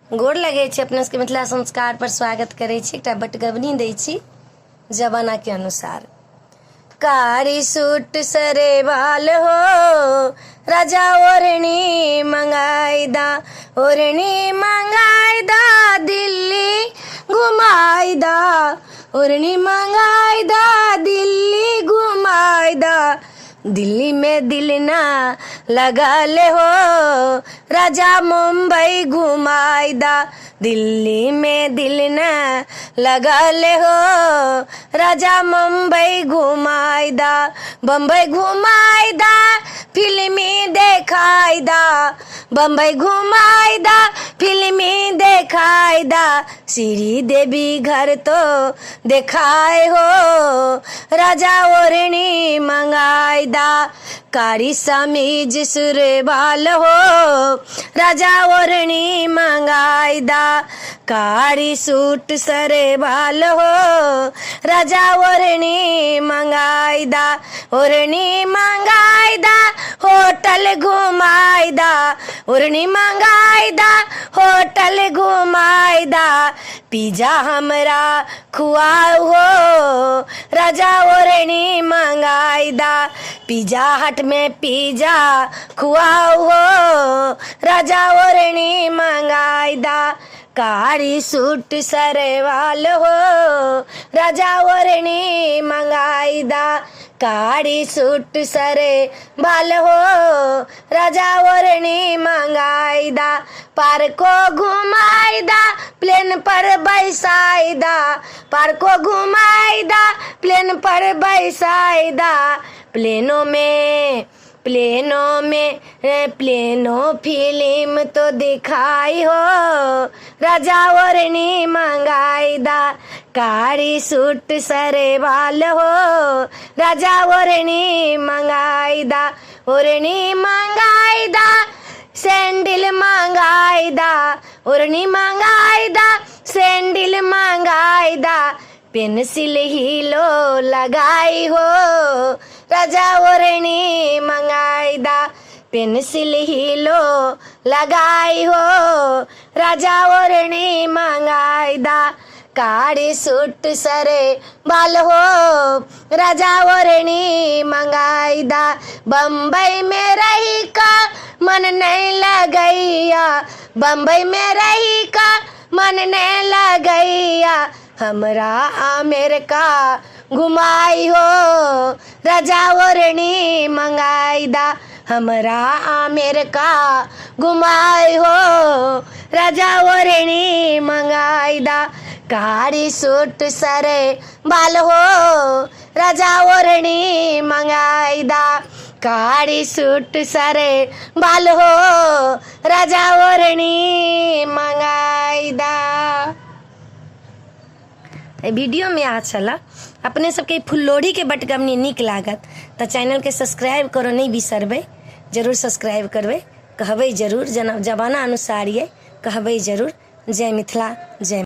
गोर लगे छी अपने सबके मिथिला संस्कार पर स्वागत करे छी। एकटा बटगबनी दै छी जमाना के अनुसार। कारी सूट सरे बाल हो राजा ओढ़नी मंगाईदा, ओढ़नी मंगाईदा दिल्ली घुमाईदा, ओढ़नी मंगाईदा दिल्ली घुमाईदा। दिल्ली में दिल ना लगा ले हो राजा मुंबई घुमाईदा, दिल्ली में दिल ना लगा ले हो राजा मुंबई घुमाईदा। बम्बई घुमाईदा फिल्मी देखाईदा, बम्बई घुमाईदा फिल्मी देखाईदा। श्री देवी घर तो देखाए हो राजा ओढ़नी मंगाईदा। कारी समीज सुरबाल हो राजा ओढ़नी मंगाईदा, कारी सूट सरे बाल हो राजा ओढ़नी मंगाईदा। ओढ़नी मंगाईदा होटल घुमाईदा, ओढ़नी मंगाईदा होटल घुमाईदा। पिज्जा हमरा खुआओ हो राजा ओढ़नी मंगाईदा, पिज्जा हट में पिज्जा खुआओ हो राजा ओढ़नी मंगाईदा। कारी सूट सरेवाल हो राजा ओढ़नी मंगाईदा, कारी सूट सरे बाल हो राजा ओढ़नी मंगाईदा। पार्को घुमाईदा प्लेन पर बैसाईदा, पार्को घुमाईदा प्लेन पर बैसाईदा। प्लेनो फिल्म तो दिखाई हो राजा ओढ़नी मंगाईदा। कारी सूट सरे बाल हो राजा ओढ़नी मंगाईदा, ओढ़नी मंगाईदा सैंडल मंगाईदा, ओढ़नी मंगाईदा सैंडल मंगाईदा। पेंसिल हीलो लगाई हो राजा ओढ़नी मंगाईदा, पेंसिल हीलो लगाई हो राजा ओढ़नी मंगाईदा। कारी सूट सरे बाल हो राजा ओढ़नी मंगाईदा। बम्बई में रही का मन नहीं लगैया, बम्बई में रही का मन नहीं लगैया। हमरा अमेरिका घुमाई हो राजा ओढ़नी मंगाईदा, हमरा अमेरिका घुमाई हो राजा ओढ़नी मंगाईदा। कारी सूट सरे बाल हो राजा ओढ़नी मंगाईदा, कारी सूट सरे बाल हो राजा ओढ़नी मंगाईदा। वीडियो में आ चला अपने सबके फुल्लोढ़ी के बटगबनी निक लागत तो चैनल के सब्सक्राइब करो नहीं बिसरबे, जरूर सब्सक्राइब करबे, कहबे जरूर जमाना अनुसार ये कहबे जरूर। जय मिथिला जय।